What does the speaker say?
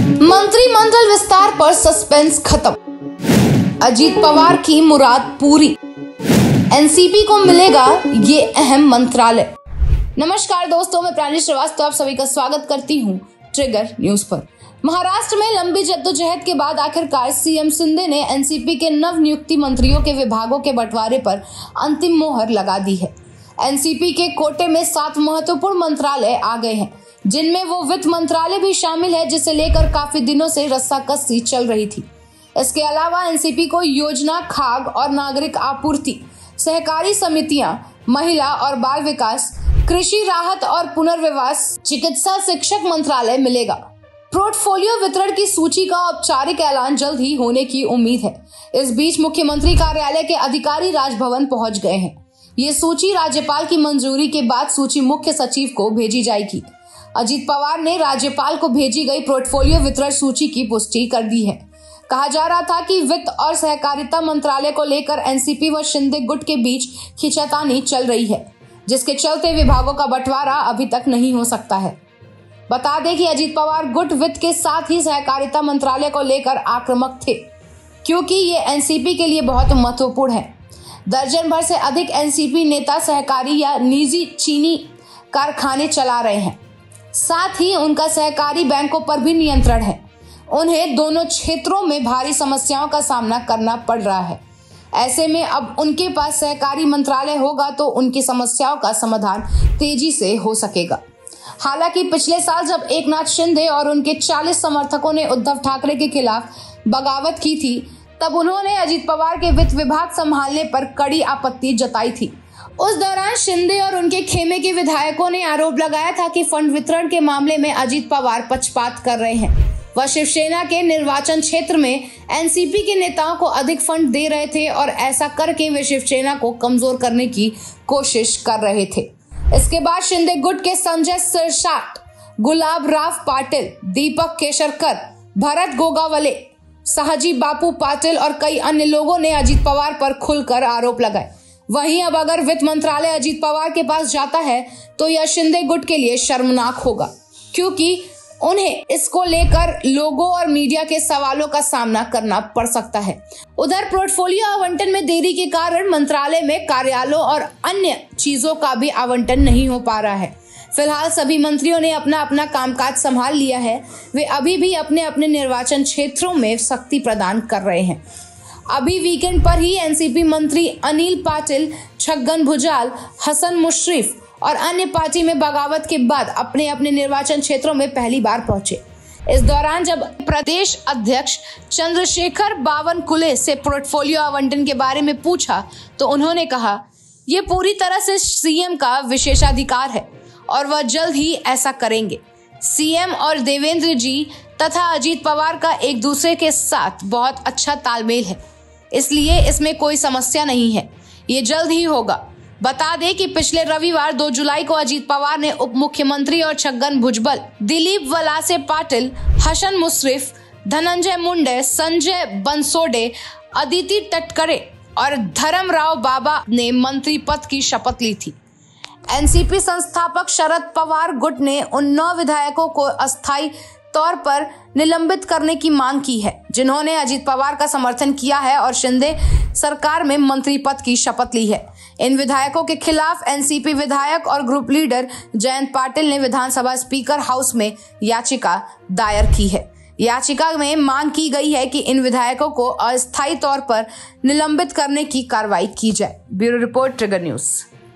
मंत्रिमंडल विस्तार पर सस्पेंस खत्म, अजीत पवार की मुराद पूरी, एनसीपी को मिलेगा ये अहम मंत्रालय। नमस्कार दोस्तों, मैं प्राणी श्रीवास्तव आप सभी का स्वागत करती हूँ ट्रिगर न्यूज पर। महाराष्ट्र में लंबी जद्दोजहद के बाद आखिरकार सीएम शिंदे ने एनसीपी के नव नियुक्ति मंत्रियों के विभागों के बंटवारे पर अंतिम मोहर लगा दी है। एनसीपी के कोटे में 7 महत्वपूर्ण मंत्रालय आ गए हैं, जिनमें वो वित्त मंत्रालय भी शामिल है, जिसे लेकर काफी दिनों से रस्साकसी चल रही थी। इसके अलावा एनसीपी को योजना, खाद्य और नागरिक आपूर्ति, सहकारी समितियां, महिला और बाल विकास, कृषि राहत और पुनर्विकास, चिकित्सा, शिक्षक मंत्रालय मिलेगा। पोर्टफोलियो वितरण की सूची का औपचारिक ऐलान जल्द ही होने की उम्मीद है। इस बीच मुख्यमंत्री कार्यालय के अधिकारी राजभवन पहुंच गए हैं। ये सूची राज्यपाल की मंजूरी के बाद सूची मुख्य सचिव को भेजी जाएगी। अजीत पवार ने राज्यपाल को भेजी गई पोर्टफोलियो वितरण सूची की पुष्टि कर दी है। कहा जा रहा था कि वित्त और सहकारिता मंत्रालय को लेकर एनसीपी व शिंदे गुट के बीच खींचातानी चल रही है, जिसके चलते विभागों का बंटवारा अभी तक नहीं हो सकता है। बता दें कि अजीत पवार गुट वित्त के साथ ही सहकारिता मंत्रालय को लेकर आक्रामक थे, क्योंकि ये एनसीपी के लिए बहुत महत्वपूर्ण है। दर्जन भर से अधिक एनसीपी नेता सहकारी या निजी चीनी कारखाने चला रहे हैं। साथ ही उनका सहकारी बैंकों पर भी नियंत्रण है। उन्हें दोनों क्षेत्रों में भारी समस्याओं का सामना करना पड़ रहा है। ऐसे में अब उनके पास सहकारी मंत्रालय होगा तो उनकी समस्याओं का समाधान तेजी से हो सकेगा। हालांकि पिछले साल जब एकनाथ शिंदे और उनके 40 समर्थकों ने उद्धव ठाकरे के खिलाफ बगावत की थी, तब उन्होंने अजीत पवार के वित्त विभाग संभालने पर कड़ी आपत्ति जताई थी। उस दौरान शिंदे और उनके खेमे के विधायकों ने आरोप लगाया था कि फंड वितरण के मामले में अजीत पवार पक्षपात कर रहे हैं। वह शिवसेना के निर्वाचन क्षेत्र में एनसीपी के नेताओं को अधिक फंड दे रहे थे और ऐसा करके वे शिवसेना को कमजोर करने की कोशिश कर रहे थे। इसके बाद शिंदे गुट के संजय सिरसाट, गुलाब राव पाटिल, दीपक केसरकर, भरत गोगावले, साहजी बापू पाटिल और कई अन्य लोगों ने अजीत पवार पर खुलकर आरोप लगाए। वहीं अब अगर वित्त मंत्रालय अजीत पवार के पास जाता है तो यह शिंदे गुट के लिए शर्मनाक होगा, क्योंकि उन्हें इसको लेकर लोगों और मीडिया के सवालों का सामना करना पड़ सकता है। उधर पोर्टफोलियो आवंटन में देरी के कारण मंत्रालय में कार्यालयों और अन्य चीजों का भी आवंटन नहीं हो पा रहा है। फिलहाल सभी मंत्रियों ने अपना अपना कामकाज संभाल लिया है। वे अभी भी अपने अपने निर्वाचन क्षेत्रों में शक्ति प्रदान कर रहे हैं। अभी वीकेंड पर ही एनसीपी मंत्री अनिल पाटिल, छगन भुजबल, हसन मुश्रीफ और अन्य पार्टी में बगावत के बाद अपने अपने निर्वाचन क्षेत्रों में पहली बार पहुंचे। इस दौरान जब प्रदेश अध्यक्ष चंद्रशेखर बावनकुले से पोर्टफोलियो आवंटन के बारे में पूछा तो उन्होंने कहा, ये पूरी तरह से सीएम का विशेषाधिकार है और वह जल्द ही ऐसा करेंगे। सीएम और देवेंद्र जी तथा अजीत पवार का एक दूसरे के साथ बहुत अच्छा तालमेल है, इसलिए इसमें कोई समस्या नहीं है, ये जल्द ही होगा। बता दें कि पिछले रविवार 2 जुलाई को अजीत पवार ने उप मुख्यमंत्री और छगन भुजबल, दिलीप वलासे पाटिल, हसन मुश्रीफ, धनंजय मुंडे, संजय बनसोडे, अदिति तटकरे और धर्मराव बाबा ने मंत्री पद की शपथ ली थी। एनसीपी संस्थापक शरद पवार गुट ने उन 9 विधायकों को अस्थायी तौर पर निलंबित करने की मांग की है, जिन्होंने अजीत पवार का समर्थन किया है और शिंदे सरकार में मंत्री पद की शपथ ली है। इन विधायकों के खिलाफ एनसीपी विधायक और ग्रुप लीडर जयंत पाटिल ने विधानसभा स्पीकर हाउस में याचिका दायर की है। याचिका में मांग की गई है कि इन विधायकों को अस्थायी तौर पर निलंबित करने की कार्रवाई की जाए। Bureau report, trigger news.